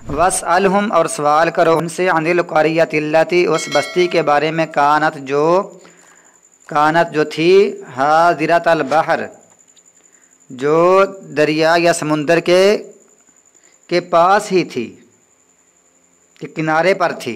वस्अलहुम, और सवाल करो उनसे, अनिल क़रियति अल्लती, उस बस्ती के बारे में, कानत जो थी, हादिरतल बहर, जो दरिया या समुंदर के पास ही थी, के किनारे पर थी।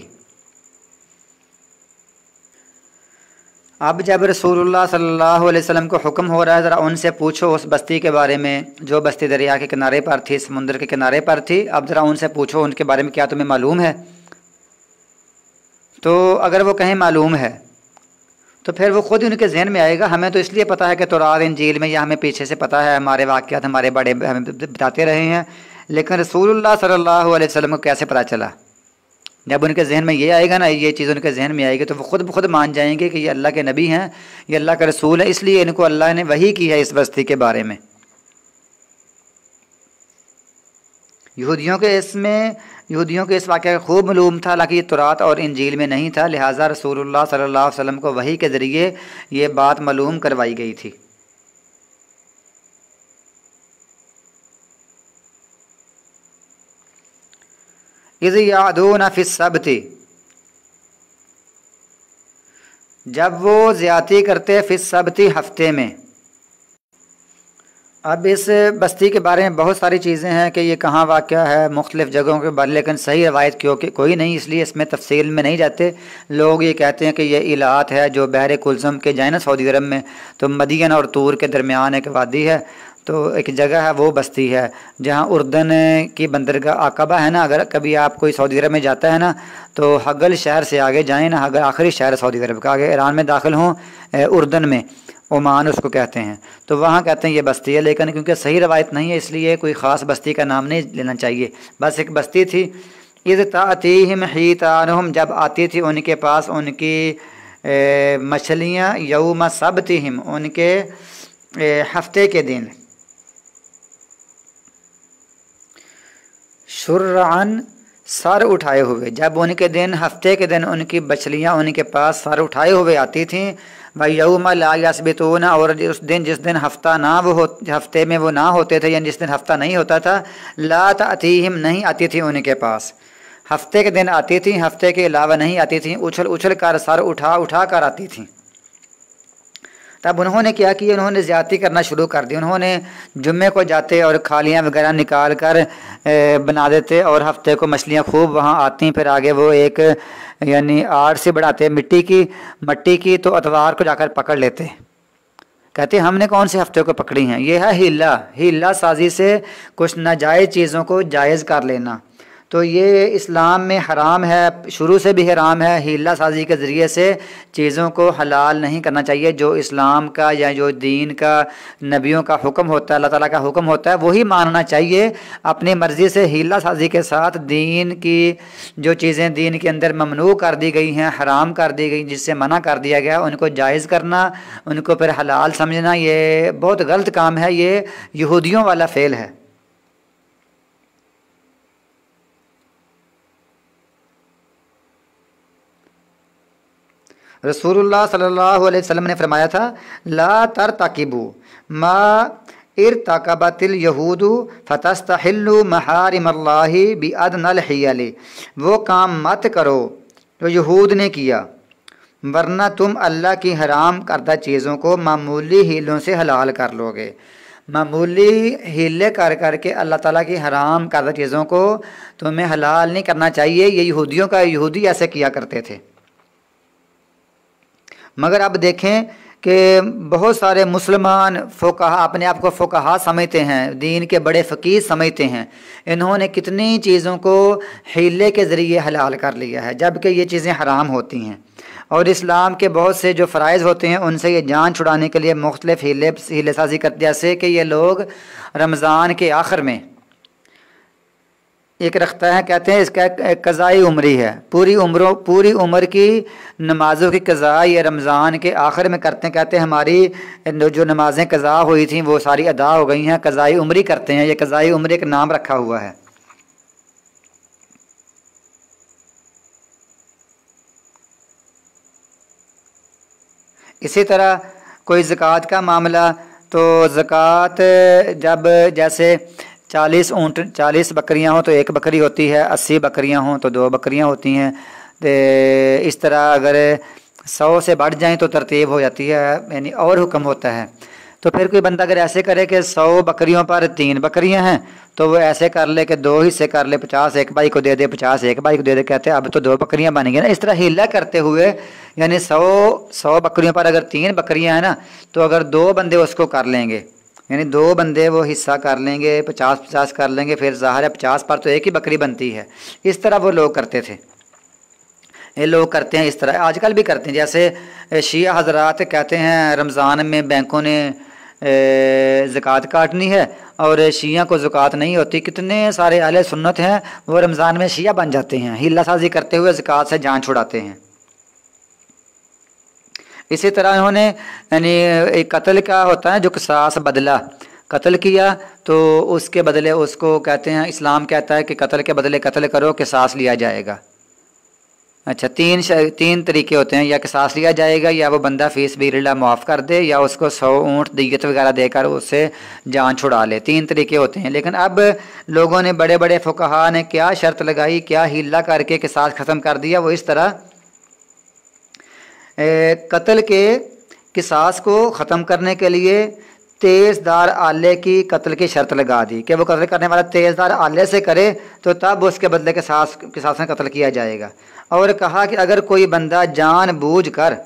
अब जब रसूलुल्लाह सल्लल्लाहु अलैहि वसल्लम को हुक्म हो रहा है ज़रा उनसे पूछो उस बस्ती के बारे में जो बस्ती दरिया के किनारे पर थी, समुंदर के किनारे पर थी, अब ज़रा उनसे पूछो उनके बारे में क्या तुम्हें मालूम है। तो अगर वो कहें मालूम है तो फिर वो ख़ुद ही उनके जहन में आएगा। हमें तो इसलिए पता है कि तौरात इंजील में, या हमें पीछे से पता है, हमारे वाक़यात हमारे बड़े हमें बताते रहे हैं, लेकिन रसूलुल्लाह सल्लल्लाहु अलैहि वसल्लम को कैसे पता चला। जब उनके जहन में ये आएगा ना, ये चीज़ उनके जहन में आएगी, तो वो खुद ब खुद मान जाएंगे कि ये अल्लाह के नबी हैं, ये अल्लाह का रसूल है, इसलिए इनको अल्लाह ने वही की है इस बस्ती के बारे में। यहूदियों के इस वाक़े का खूब मालूम था, हालांकि ये तौरात और इंजील में नहीं था, लिहाजा रसूलुल्लाह सल्लल्लाहु अलैहि वसल्लम को वही के ज़रिए ये बात मालूम करवाई गई थी। इज़ यादून फ़िस्सब्ति, जब वो ज़्यादती करते फ़िस्सब्ति, हफ्ते में। अब इस बस्ती के बारे में बहुत सारी चीज़ें हैं कि ये कहाँ वाक़या है, मुख्तलिफ़ जगहों के बारे, लेकिन सही रवायत क्योंकि कोई नहीं, इसलिए इसमें तफसील में नहीं जाते। लोग ये कहते हैं कि ये इलात है जो बहर कुल्सम के जाए ना सऊदी अरब में, तो मदीन और तूर के दरमियान एक वादी है, तो एक जगह है वो बस्ती है जहाँ उर्दन की बंदरगाह अक़बा है ना। अगर कभी आप कोई सऊदी अरब में जाता है ना, तो हगल शहर से आगे जाएँ ना, अगर आखिरी शहर सऊदी अरब का, आगे ईरान में दाखिल हों, उर्दन में, ओमान उसको कहते हैं, तो वहाँ कहते हैं ये बस्ती है, लेकिन क्योंकि सही रवायत नहीं है इसलिए कोई ख़ास बस्ती का नाम नहीं लेना चाहिए, बस एक बस्ती थी। इज़ तातीहिम हीतानुहुम, जब आती थी उनके पास उनकी मछलियाँ, यौम सबतिहिम, उनके हफ्ते के दिन, शुर्रअन, सर उठाए हुए, जब उनके दिन, हफ्ते के दिन उनकी मछलियाँ उनके पास सर उठाए हुए आती थीं। व यौम ला यसबितून, और उस दिन जिस दिन हफ्ता ना हफ्ते में वो ना होते थे, यानी जिस दिन हफ्ता नहीं होता था, ला तातीहिम, नहीं आती थी उनके पास, हफ्ते के दिन आती थी, हफ्ते के अलावा नहीं आती थी, उछल उछल कर, सर उठा उठा कर आती थी। तब उन्होंने क्या किया, उन्होंने ज़्यादती करना शुरू कर दी। उन्होंने जुम्मे को जाते और खालियाँ वगैरह निकाल कर बना देते, और हफ्ते को मछलियाँ खूब वहाँ आती, फिर आगे वो एक यानी आड़ से बढ़ाते मट्टी की, तो अतवार को जाकर पकड़ लेते। कहते हमने कौन से हफ्ते को पकड़ी हैं, ये है हीला साजी से कुछ नाजायज़ चीज़ों को जायज़ कर लेना। तो ये इस्लाम में हराम है, शुरू से भी हराम है। हीला साजी के ज़रिए से चीज़ों को हलाल नहीं करना चाहिए। जो इस्लाम का या जो दीन का, नबियों का हुक्म होता है, अल्लाह ताला का हुक्म होता है, वही मानना चाहिए। अपनी मर्ज़ी से हीला साजी के साथ दीन की जो चीज़ें दीन के अंदर ममनू कर दी गई हैं, हराम कर दी गई, जिससे मना कर दिया गया, उनको जायज़ करना, उनको फिर हलाल समझना, ये बहुत गलत काम है। ये यहूदियों वाला फ़ेल है। रसूलुल्लाह सल्लल्लाहु अलैहि वसल्लम ने फरमाया था, ला तरतकिबू मा इरतकबतिल यहूदु फतस्तहिल्लु महारिमल्लाहि बिअदनल हियली, वो काम मत करो जो यहूद ने किया, वरना तुम अल्लाह की हराम करदा चीज़ों को मामूली हीलों से हलाल कर लोगे। मामूली हीले कर करके अल्लाह ताला की हराम करदा चीज़ों को तुम्हें हलाल नहीं करना चाहिए। ये यहूदी ऐसे किया करते थे। मगर अब देखें कि बहुत सारे मुसलमान फ़ुक़हा अपने आप को फ़ुक़हा समझते हैं, दीन के बड़े फ़कीह समझते हैं। इन्होंने कितनी चीज़ों को हीले के ज़रिए हलाल कर लिया है, जबकि ये चीज़ें हराम होती हैं। और इस्लाम के बहुत से जो फ़राइज़ होते हैं उनसे ये जान छुड़ाने के लिए मुख्तलिफ़ हीले साजी करते, जैसे कि ये लोग रमज़ान के आखिर में एक रखता है, कहते हैं इसका कज़ाई उम्री है, पूरी उम्र की नमाज़ों की कज़ा ये रमज़ान के आखिर में करते हैं। कहते हैं हमारी जो नमाज़ें कज़ा हुई थी वो सारी अदा हो गई हैं, कज़ाई उम्री करते हैं। ये कज़ाई उम्री का नाम रखा हुआ है। इसी तरह कोई ज़कात का मामला, तो ज़कात जब जैसे 40 ऊँट 40 बकरियां हों तो एक बकरी होती है, 80 बकरियां हों तो 2 बकरियां होती हैं। तो इस तरह अगर 100 से बढ़ जाएं तो तरतीब हो जाती है, यानी और हुक्म होता है। तो फिर कोई बंदा अगर ऐसे करे कि 100 बकरियों पर 3 बकरियां हैं तो वो ऐसे कर ले कि 2 हिस्से कर ले, 50 एक भाई को दे दे, 50 एक भाई को दे दे, कहते हैं अब तो 2 बकरियां बन गई ना। इस तरह हीला करते हुए यानी 100 बकरियों पर अगर 3 बकरियां हैं ना तो अगर 2 बंदे उसको कर लेंगे, यानी 2 बंदे वो हिस्सा कर लेंगे, 50-50 कर लेंगे, फिर ज़ाहिर है 50 पर तो एक ही बकरी बनती है। इस तरह वो लोग करते थे, ये लोग करते हैं, इस तरह आजकल भी करते हैं। जैसे शिया हजरात कहते हैं रमज़ान में बैंकों ने ज़कात काटनी है और शिया को ज़कात नहीं होती। कितने सारे अहले सुन्नत हैं वो रमज़ान में शिया बन जाते हैं, हीला साजी करते हुए ज़कात से जान छुड़ाते हैं। इसी तरह इन्होंने यानी एक कत्ल का होता है जो किसास बदला, कत्ल किया तो उसके बदले उसको कहते हैं, इस्लाम कहता है कि कत्ल के बदले कत्ल करो, किसास लिया जाएगा। अच्छा, 3 तरीके होते हैं, या किसास लिया जाएगा, या वो बंदा फीस बिल्ला माफ़ कर दे, या उसको 100 ऊँट दियत वगैरह देकर उससे जान छुड़ा ले। 3 तरीके होते हैं। लेकिन अब लोगों ने, बड़े बड़े फुकहा ने क्या शर्त लगाई, क्या हीला करके किसास ख़त्म कर दिया। वो इस तरह कत्ल के किसास को ख़त्म करने के लिए तेज़दार आले की कत्ल की शर्त लगा दी कि वो कत्ल करने वाला तेज़दार आले से करे तो तब उसके बदले किसास में कत्ल किया जाएगा। और कहा कि अगर कोई बंदा जानबूझकर,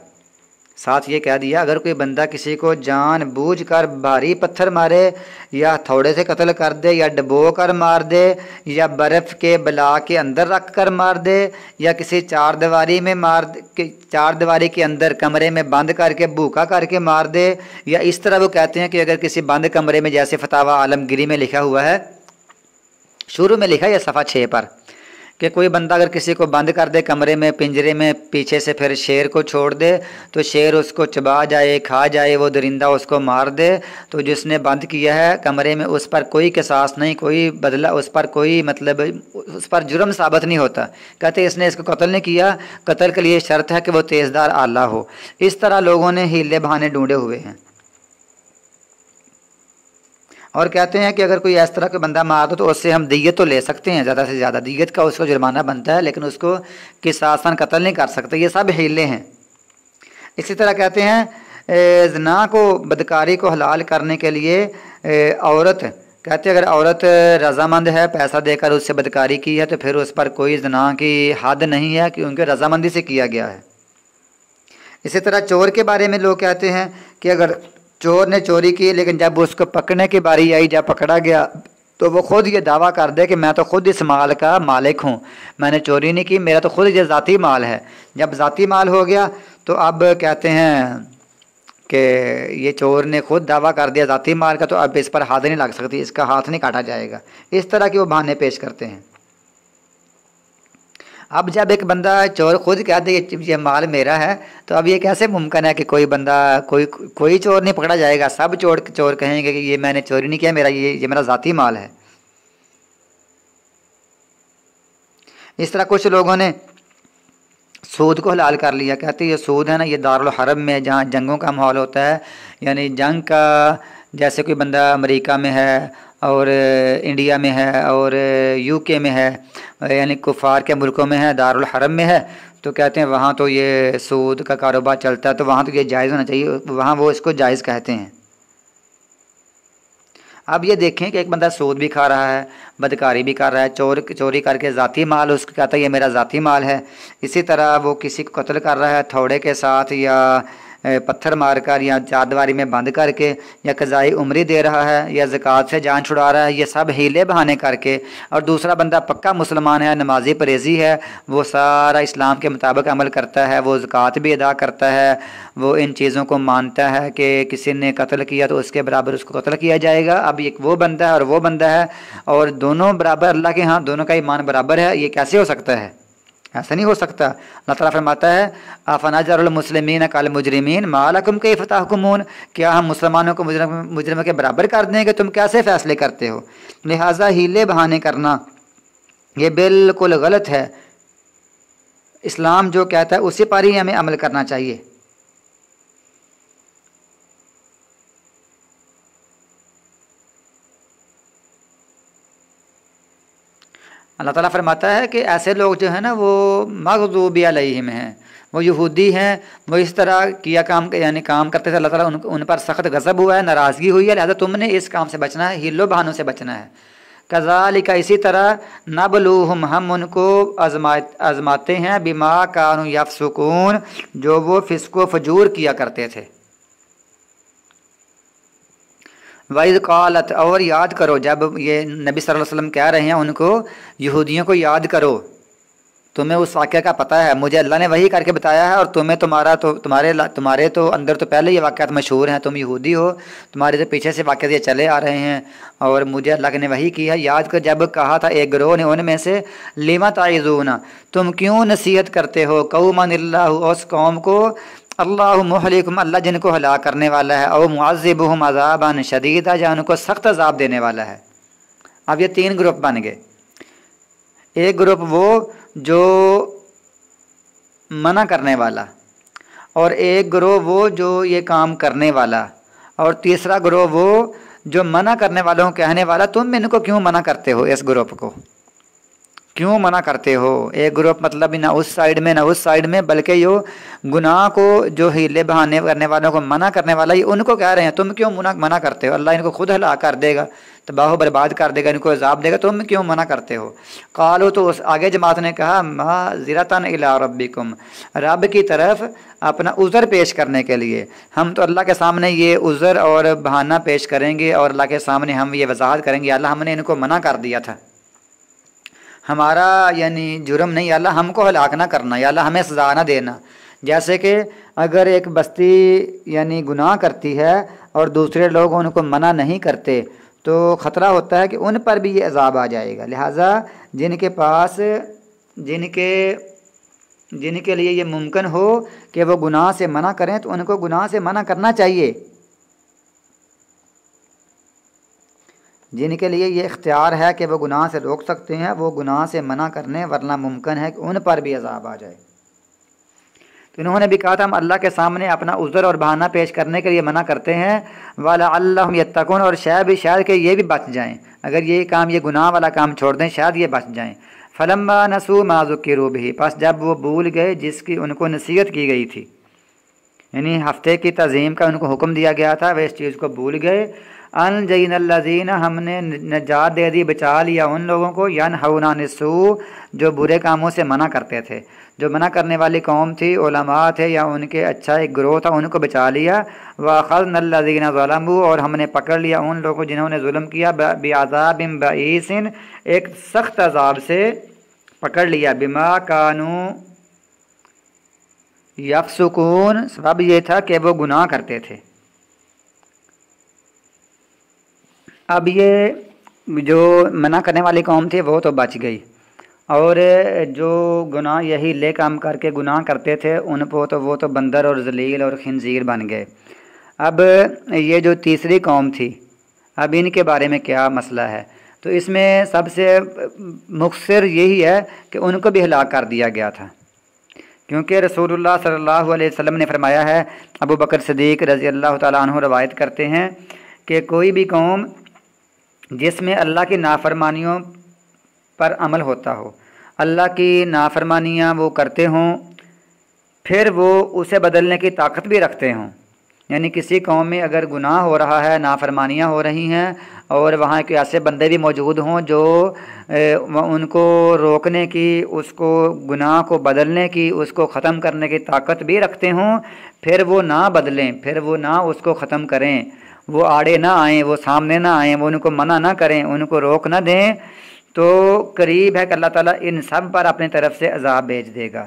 साथ ये कह दिया, अगर कोई बंदा किसी को जानबूझकर भारी पत्थर मारे या थोड़े से कत्ल कर दे या डबो कर मार दे या बर्फ़ के बला के अंदर रख कर मार दे या किसी चारदीवारी में चारदीवारी के अंदर कमरे में बंद करके भूखा करके मार दे, या इस तरह वो कहते हैं कि अगर किसी बंद कमरे में, जैसे फतावा आलमगीरी में लिखा हुआ है, शुरू में लिखा है सफ़ा 6 पर, कि कोई बंदा अगर किसी को बंद कर दे कमरे में, पिंजरे में, पीछे से फिर शेर को छोड़ दे तो शेर उसको चबा जाए, खा जाए, वो दरिंदा उसको मार दे, तो जिसने बंद किया है कमरे में उस पर कोई किसास नहीं, कोई बदला, उस पर कोई मतलब उस पर जुर्म साबित नहीं होता। कहते इसने इसको कत्ल नहीं किया, कत्ल के लिए शर्त है कि वो तेज़दार आला हो। इस तरह लोगों ने हीले बहाने ढूंढे हुए हैं और कहते हैं कि अगर कोई इस तरह का बंदा मार दो तो उससे हम दियत तो ले सकते हैं, ज़्यादा से ज़्यादा दियत का उसको जुर्माना बनता है, लेकिन उसको किसासन कत्ल नहीं कर सकते। ये सब हीले हैं। इसी तरह कहते हैं ज़िना को, बदकारी को हलाल करने के लिए औरत, कहते हैं अगर औरत रजामंद है, पैसा देकर उससे बदकारी की है तो फिर उस पर कोई ज़िना की हद नहीं है, क्योंकि रजामंदी से किया गया है। इसी तरह चोर के बारे में लोग कहते हैं कि अगर चोर ने चोरी की लेकिन जब उसको पकड़ने की बारी आई, जब पकड़ा गया तो वो खुद ये दावा कर दे कि मैं तो खुद इस माल का मालिक हूँ, मैंने चोरी नहीं की, मेरा तो खुद ये ज़ाती माल है। जब ज़ाती माल हो गया तो अब कहते हैं कि ये चोर ने खुद दावा कर दिया ज़ाती माल का, तो अब इस पर हाथ नहीं लग सकती, इसका हाथ नहीं काटा जाएगा। इस तरह के वो बहाने पेश करते हैं। अब जब एक बंदा चोर खुद कह दे ये माल मेरा है, तो अब ये कैसे मुमकिन है कि कोई बंदा, कोई चोर नहीं पकड़ा जाएगा। सब चोर कहेंगे कि ये मैंने चोरी नहीं किया, ये मेरा ज़ाती माल है। इस तरह कुछ लोगों ने सूद को हलाल कर लिया। कहते हैं ये सूद है ना, ये दारुल हरम में जहाँ जंगों का माहौल होता है, यानी जंग का, जैसे कोई बंदा अमेरिका में है और इंडिया में है और यूके में है, यानी कुफार के मुल्कों में है, दारुल हरम में है, तो कहते हैं वहाँ तो ये सूद का कारोबार चलता है, तो वहाँ तो ये जायज़ होना चाहिए, वहाँ वो इसको जायज़ कहते हैं। अब ये देखें कि एक बंदा सूद भी खा रहा है, बदकारी भी कर रहा है, चोरी करके ज़ाती माल उसको कहता है ये मेरा ज़ाती माल है। इसी तरह वो किसी को कत्ल कर रहा है थोड़े के साथ, या पत्थर मारकर, या चारदीवारी में बंद करके, या कज़ाई उम्री दे रहा है, या ज़कात से जान छुड़ा रहा है, ये सब हीले बहाने करके। और दूसरा बंदा पक्का मुसलमान है, नमाजी परहेज़ी है, वो सारा इस्लाम के मुताबिक अमल करता है, वो ज़कात भी अदा करता है, वो इन चीज़ों को मानता है कि किसी ने कत्ल किया तो उसके बराबर उसको कत्ल किया जाएगा। अब एक वो बंदा है और वो बंदा है, और दोनों बराबर अल्लाह के यहाँ, दोनों का ईमान बराबर है, ये कैसे हो सकता है? ऐसा नहीं हो सकता। अल्लाह ताला फरमाता है अफनजरुल मुस्लिमीन कल मुजरिमीन मा लकुम कैफ तहकुमून, क्या हम मुसलमानों को मुजरिमों के बराबर कर दें कि तुम कैसे फ़ैसले करते हो? लिहाजा हीले बहाने करना ये बिल्कुल गलत है। इस्लाम जो कहता है उसी पर ही हमें अमल करना चाहिए। اللہ ताला फरमाता है कि ऐसे लोग जो है ना वो मग़ज़ूबी अलैहिम हैं, वो यहूदी हैं, वो इस तरह किया काम यानी काम करते थे, अल्लाह ताला उन पर सख्त गज़ब हुआ है, नाराज़गी हुई है, लिहाजा तुमने इस काम से बचना है, हीलो बहानों से बचना है। कज़ालिका इसी तरह नबलूहुम हम उनको आज़माते हैं बिमा कानू यफ़सुकून जो वो फ़िस्को फजूर किया करते थे। वैज़ क़ालत और याद करो, जब ये नबी सल्लल्लाहु अलैहि वसल्लम कह रहे हैं उनको, यहूदियों को याद करो, तुम्हें उस वाक़या का पता है, मुझे अल्लाह ने वही करके बताया है और तुम्हें तुम्हारे तो अंदर तो पहले ये वाक़यात मशहूर हैं, तुम यहूदी हो, तुम्हारे तो पीछे से वाक़यात ये चले आ रहे हैं और मुझे अल्लाह ने वही की है। याद कर जब कहा था एक गिरोह ने उनमें से, लिमा ताइज़ूना तुम क्यों नसीहत करते हो, कौमन इल्लाहु उस कौम को, अल्लाह मुहलिकुम अल्लाह जिनको हलाक करने वाला है, और मुअज़्ज़िबुहुम अज़ाबन शदीदा या उनको सख्त अज़ाब देने वाला है। अब ये तीन ग्रुप बन गए, एक ग्रुप वो जो मना करने वाला, और एक ग्रोह वो जो ये काम करने वाला, और तीसरा ग्रोह वो जो मना करने वालों को कहने वाला तुम इनको क्यों मना करते हो, इस ग्रुप को क्यों मना करते हो। एक ग्रुप मतलब ना उस साइड में ना उस साइड में, बल्कि यो गुनाह को जो हीले बहाने करने वालों को मना करने वाला, ये उनको कह रहे हैं तुम क्यों मना करते हो, अल्लाह इनको खुद हलाक कर देगा, तबाह बर्बाद कर देगा, इनको अज़ाब देगा, तुम क्यों मना करते हो। कालो तो उस आगे जमात ने कहा, माज़िरतन इला रब्बिकुम रब की तरफ अपना उज़र पेश करने के लिए, हम तो अल्लाह के सामने ये उज़र और बहाना पेश करेंगे और अल्लाह के सामने हम ये वजाहत करेंगे, अल्लाह हमने इनको मना कर दिया था, हमारा यानी जुर्म नहीं, अल्लाह हमको हलाक ना करना, या अल्लाह हमें सज़ा ना देना। जैसे कि अगर एक बस्ती यानी गुनाह करती है और दूसरे लोग उनको मना नहीं करते तो ख़तरा होता है कि उन पर भी ये अज़ाब आ जाएगा। लिहाजा जिनके पास जिनके लिए ये मुमकिन हो कि वो गुनाह से मना करें तो उनको गुनाह से मना करना चाहिए, जिनके लिए ये इख्तियार है कि वो गुनाह से रोक सकते हैं वो गुनाह से मना करने, वरना मुमकिन है कि उन पर भी अज़ाब आ जाए। तो इन्होंने भी कहा था हम अल्लाह के सामने अपना उज़र और बहाना पेश करने के लिए मना करते हैं, वाला अल्लाहुम यत्तकून और शायद कि ये भी बच जाएं, अगर ये काम ये गुनाह वाला काम छोड़ दें शायद ये बच जाएं। फलम्मा नसू मा ज़ुक्किरू बिही बस जब वो भूल गए जिसकी उनको नसीहत की गई थी, यानी हफ्ते की तज़ीम का उनको हुक्म दिया गया था, वे इस चीज़ को भूल गए। अनजैनल्लज़ीना हमने नजात दे दी, बचा लिया उन लोगों को, यनहौना निस्सू जो बुरे कामों से मना करते थे, जो मना करने वाली कौम थी, उलमा थे या उनके अच्छा एक ग्रोह था, उनको बचा लिया। वअख़ज़नल्लज़ीना ज़लमू और हमने पकड़ लिया उन लोगों को जिन्होंने जुल्म किया, बिअज़ाबिन बईसिन एक सख्त अज़ाब से पकड़ लिया, बिमा कानू यफ़सुकून सबब ये था कि वो गुनाह करते थे। अब ये जो मना करने वाली कौम थी वो तो बच गई, और जो गुनाह यही ले काम करके गुनाह करते थे उन पर तो वो तो बंदर और जलील और खिंजीर बन गए। अब ये जो तीसरी कौम थी, अब इनके बारे में क्या मसला है, तो इसमें सबसे मुख्तसर यही है कि उनको भी हलाक कर दिया गया था, क्योंकि रसूलुल्लाह सल्लल्लाहु अलैहि वसल्लम ने फरमाया है, अबू बकर सिद्दीक़ रज़ी अल्लाह तआला अन्हु रवायत करते हैं कि कोई भी कौम जिसमें अल्लाह की नाफरमानियों पर अमल होता हो, अल्लाह की नाफरमानियाँ वो करते हों, फिर वो उसे बदलने की ताकत भी रखते हों, यानी किसी कौम में अगर गुनाह हो रहा है, नाफरमानियाँ हो रही हैं और वहाँ के ऐसे बंदे भी मौजूद हों जो उनको रोकने की, उसको गुनाह को बदलने की, उसको ख़त्म करने की ताकत भी रखते हों, फिर वो ना बदलें, फिर वो ना उसको ख़त्म करें, वो आड़े ना आएँ, वो सामने ना आएँ, वो उनको मना ना करें, उनको रोक ना दें, तो करीब है कि अल्लाह ताला इन सब पर अपनी तरफ से अज़ाब भेज देगा।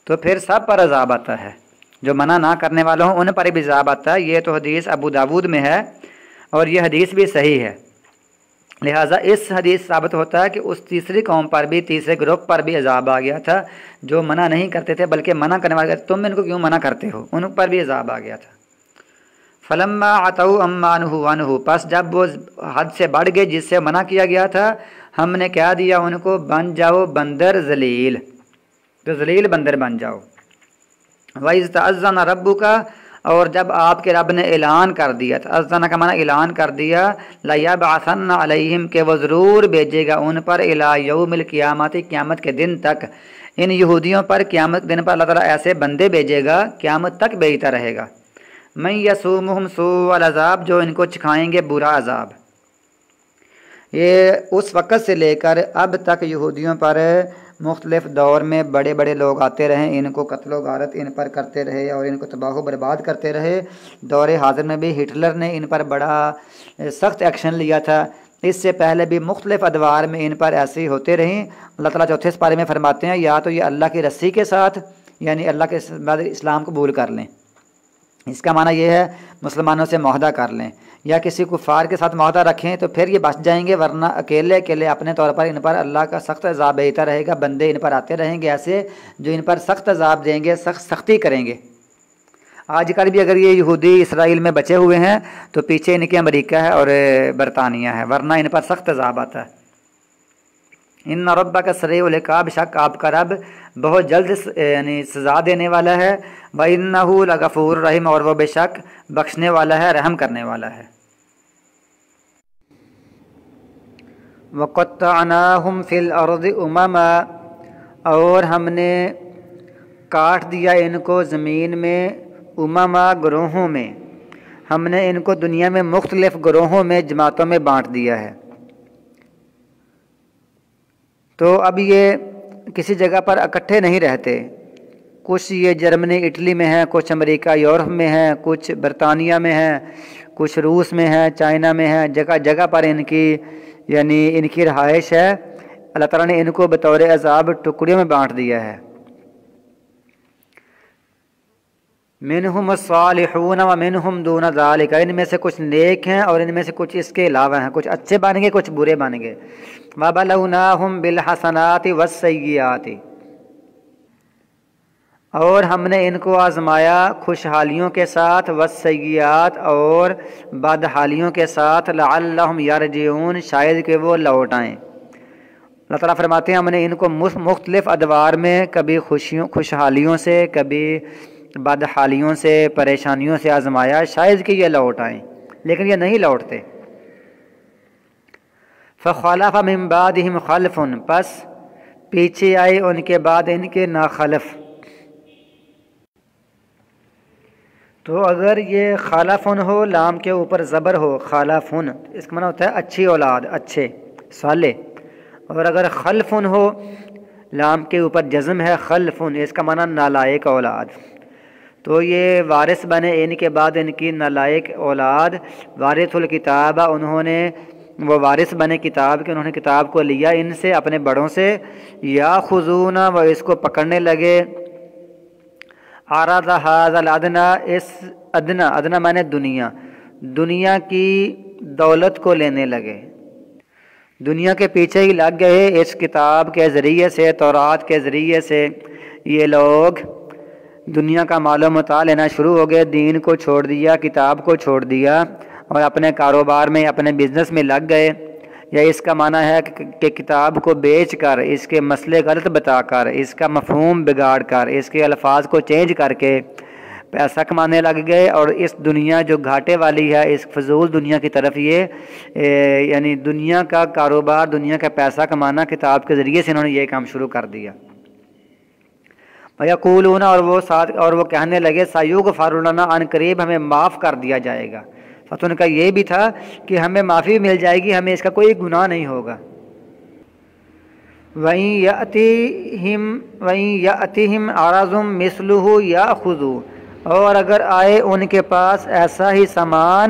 तो फिर सब पर अज़ाब आता है, जो मना ना करने वालों उन पर भी अज़ाब आता है। ये तो हदीस अबू दाऊद में है और ये हदीस भी सही है। लिहाजा इस हदीस साबित होता है कि उस तीसरी कौम पर भी, तीसरे ग्रुप पर भी अज़ाब आ गया था, जो मना नहीं करते थे बल्कि मना करने वाले, तुम इनको क्यों मना करते हो, उन पर भी अज़ाब आ गया था। फलम्मा अतऊ अम्मा नुहु अन्हु बस जब वो हद से बढ़ गए जिससे मना किया गया था, हमने क्या दिया उनको, बन जाओ बंदर जलील, तो जलील बंदर बन जाओ। वइज़ तअज़्ज़न रब्बुका اور جب آپ کے رب نے اعلان کر دیا تھا، اذن کا معنی اعلان کر دیا، لیبعثن علیہم کہ وہ ضرور بھیجے گا ان پر الی یوم القیامت قیامت کے دن تک، ان یہودیوں پر قیامت کے دن پر اللہ تعالیٰ ایسے بندے بھیجے گا قیامت تک بھیجتا رہے گا، من یسومہم سوء العذاب جو ان کو چکھائیں گے برا عذاب۔ یہ اس وقت سے لے کر اب تک یہودیوں پر مختلف دور میں بڑے بڑے لوگ آتے رہے، ان کو قتل و غارت ان پر کرتے رہے اور ان کو تباہ و برباد کرتے رہے۔ دور حاضر میں بھی ہٹلر نے ان پر بڑا سخت ایکشن لیا تھا، اس سے پہلے بھی مختلف ادوار میں ان پر ایسے ہی ہوتے رہیں۔ اللہ تعالیٰ چوتھے پارے میں فرماتے ہیں یا تو یہ اللہ کی رسی کے ساتھ یعنی اللہ کے بعد اسلام قبول کر لیں، اس کا معنی یہ ہے مسلمانوں سے معاہدہ کر لیں، یا کسی کفار کے ساتھ معاہدہ رکھیں تو پھر یہ بچ جائیں گے، ورنہ اکیلے اکیلے اپنے طور پر ان پر اللہ کا سخت عذاب بھیجتا رہے گا، بندے ان پر آتے رہیں گے ایسے جو ان پر سخت عذاب دیں گے، سختی کریں گے۔ آج کل بھی اگر یہ یہودی اسرائیل میں بچے ہوئے ہیں تو پیچھے ان کے امریکہ ہے اور برطانیہ ہے، ورنہ ان پر سخت عذاب آتا ہے۔ ان ربک سریع العقاب شک آپ کا رب بہت جلد یعنی سزا دینے والا ہے، وَإِنَّهُ لَغَفُورٌ رحیم اور وہ بے شک بخشنے والا ہے رحم کرنے والا ہے۔ وَقَطَّعْنَاهُمْ فِي الْأَرْضِ أُمَمًا اور ہم نے کاٹ دیا ان کو زمین میں، امما گروہوں میں، ہم نے ان کو دنیا میں مختلف گروہوں میں جماعتوں میں بانٹ دیا ہے۔ تو اب یہ کسی جگہ پر اکٹھے نہیں رہتے، کچھ یہ جرمنی اٹلی میں ہیں، کچھ امریکہ یورپ میں ہیں، کچھ برطانیہ میں ہیں، کچھ روس میں ہیں، چائنا میں ہیں، جگہ جگہ پر ان کی رہائش ہے۔ اللہ تعالیٰ نے ان کو بطور عذاب ٹکڑیوں میں بانٹ دیا ہے۔ منہم الصالحون ومنہم دون ذالک ان میں سے کچھ نیک ہیں اور ان میں سے کچھ اس کے علاوہ ہیں، کچھ اچھے بن گئے کچھ برے بن گئے۔ وَبَلَوْنَاهُمْ بِالْحَسَنَاتِ وَالسَّيِّئَاتِ اور ہم نے ان کو آزمایا خوشحالیوں کے ساتھ، وَالسَّيِّئَاتِ اور بدحالیوں کے ساتھ، لَعَلَّهُمْ يَرْجِعُونَ شاید کہ وہ لوٹ آئیں۔ اللہ تعالیٰ فرماتے ہیں ہم نے ان کو مختلف ادوار میں کبھی خوشحالیوں سے، کبھی بدحالیوں سے، پریشانیوں سے آزمایا شاید کہ یہ لوٹ آئیں، لیکن یہ نہیں لوٹتے۔ فخلف من بعدہم خلف پس پیچھے آئے ان کے بعد ان کے ناخلف۔ تو اگر یہ خلفن ہو، لام کے اوپر زبر ہو، خلفن اس کا معنی ہوتا ہے اچھی اولاد، اچھے صالح، اور اگر خلفن ہو لام کے اوپر جزم ہے، خلفن اس کا معنی نالائق اولاد، تو یہ وارث بنے ان کے بعد ان کی نالائق اولاد، وارث الکتاب انہوں نے وہ وارث بنے کتاب کے، انہوں نے کتاب کو لیا ان سے اپنے بڑوں سے، یا خذون وہ اس کو پکڑنے لگے، عرض ھذا الادنی اس ادنا معنی دنیا کی دولت کو لینے لگے، دنیا کے پیچھے ہی لگ گئے اس کتاب کے ذریعے سے، تورات کے ذریعے سے یہ لوگ دنیا کا مال و متاع لینا شروع ہو گئے، دین کو چھوڑ دیا، کتاب کو چھوڑ دیا اور اپنے کاروبار میں اپنے بزنس میں لگ گئے، یا اس کا معنی ہے کہ کتاب کو بیچ کر، اس کے مسئلے غلط بتا کر، اس کا مفہوم بگاڑ کر، اس کے الفاظ کو چینج کر کے پیسہ کمانے لگ گئے، اور اس دنیا جو گھاٹے والی ہے، اس فضول دنیا کی طرف یہ یعنی دنیا کا کاروبار، دنیا کا پیسہ کمانا کتاب کے ذریعے سے انہوں نے یہ کام شروع کر دیا۔ وَيَقُولُونَ اور وہ کہنے لگے سَيُغْفَرُ لَنَا عن قریب ہمیں معاف کر دیا جائے گا۔ فتح کا یہ بھی تھا کہ ہمیں معافی مل جائے گی، ہمیں اس کا کوئی گناہ نہیں ہوگا۔ وَإِن يَأْتِهِمْ عَرَضٌ مِثْلُهُ يَأْخُذُوهُ اور اگر آئے ان کے پاس ایسا ہی سامان،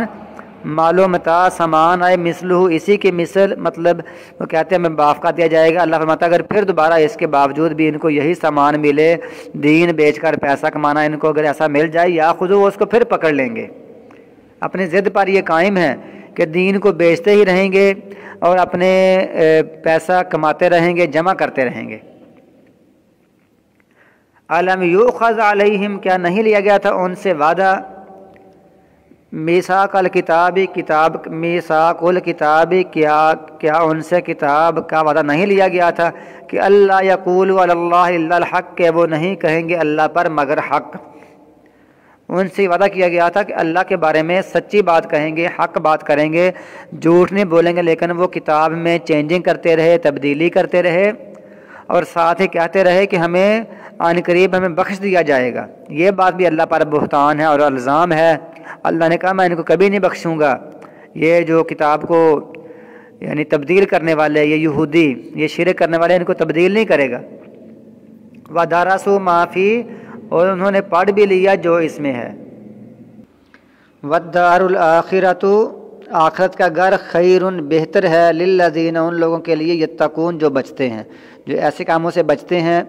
مال و متاع سامان آئے، مثلہ اسی کی مثل، مطلب وہ کہتے ہیں ہمیں معاف کر دیا جائے گا۔ اللہ فرماتا ہے اگر پھر دوبارہ اس کے باوجود بھی ان کو یہی سامان ملے، دین بیچ کر پیسہ کمانا ان کو اگر ایسا مل جائے، یا خود وہ اس کو پھر پکڑ لیں گے، اپنی ضد پر یہ قائم ہے کہ دین کو بیچتے ہی رہیں گے اور اپنے پیسہ کماتے رہیں گے، جمع کرتے رہیں گے۔ الم یؤخذ علیہم کیا نہیں لیا گیا تھا ان سے وعدہ، میثاق الکتاب میثاق الکتاب کیا ان سے کتاب کا وعدہ نہیں لیا گیا تھا کہ اللہ یقولوا علی اللہ الا الحق کہ وہ نہیں کہیں گے اللہ پر مگر حق، ان سے وعدہ کیا گیا تھا کہ اللہ کے بارے میں سچی بات کہیں گے، حق بات کریں گے، جھوٹ نہیں بولیں گے، لیکن وہ کتاب میں چینجنگ کرتے رہے، تبدیلی کرتے رہے، اور ساتھ ہی کہتے رہے کہ ہمیں آن قریب ہمیں بخش دیا جائے گا۔ یہ بات بھی اللہ پر بہتان ہے اور الزام ہے۔ اللہ نے کہا میں ان کو کبھی نہیں بخشوں گا۔ یہ جو کتاب کو یعنی تبدیل کرنے والے، یہ یہودی، یہ شرک کرنے والے، ان کو تبدیل نہیں کرے گا۔ وَدَرَسُوا مَا فِيهِ، اور انہوں نے پڑھ بھی لیا جو اس میں ہے۔ وَالدَّارُ الْآخِرَةُ، آخرت کا گھر خیرٌ، بہتر ہے، للذین، ان لوگوں کے لیے، یتقون، جو بچتے ہیں، جو ایسے کاموں سے بچتے ہیں،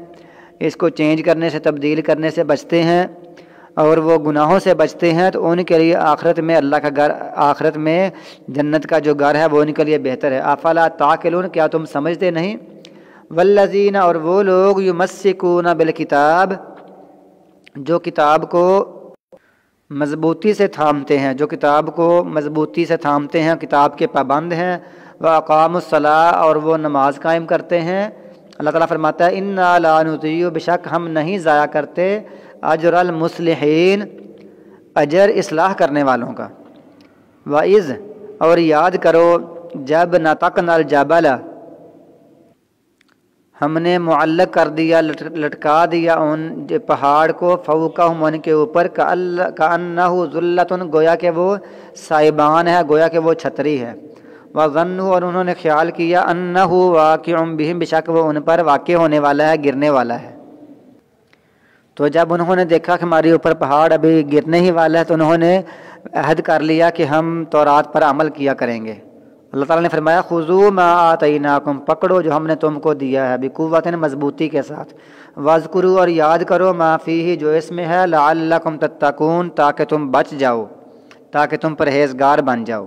اس کو چینج کرنے سے، تبدیل کرنے سے بچتے ہیں، اور وہ گناہوں سے بچتے ہیں، تو ان کے لیے آخرت میں اللہ کا گھر، آخرت میں جنت کا جو گھر ہے وہ ان کے لیے بہتر ہے۔ افلا تعقلون، کیا تم سمجھتے نہیں؟ والذین، اور وہ لوگ، یمسکون بالکتاب، جو کتاب کو مضبوطی سے تھامتے ہیں، جو کتاب کو مضبوطی سے تھامتے ہیں، کتاب کے پابند ہیں، واقاموا الصلاۃ، اور وہ نماز قائم کرتے ہیں۔ اللہ تعالیٰ فرماتا ہے انا لا نضیع، بے شک ہم نہیں ضائع کرتے، اجر المصلحین، اجر اصلاح کرنے والوں کا۔ وَإِذْ، اور یاد کرو، جب نطقنا الجبل، ہم نے معلق کر دیا، لٹکا دیا ان پہاڑ کو، فوقہم، ان کے اوپر، کأنہ ذلۃ، گویا کہ وہ سائبان ہے، گویا کہ وہ چھتری ہے۔ وظنوا، اور انہوں نے خیال کیا، انہ واقع بہم، بے شک وہ ان پر واقع ہونے والا ہے، گرنے والا ہے۔ تو جب انہوں نے دیکھا کہ ہمارے اوپر پہاڑ ابھی گرنے ہی والا ہے، تو انہوں نے عہد کر لیا کہ ہم تورات پر عمل کیا کریں گے۔ اللہ تعالیٰ نے فرمایا خذوا ما آتیناکم، پکڑو جو ہم نے تم کو دیا ہے، بقوت، مضبوطی کے ساتھ، واذکروا، اور یاد کرو، ما فیہ، جو اس میں ہے، لعلکم تتقون، تاکہ تم بچ جاؤ، تاکہ تم پرہیزگار بن جاؤ۔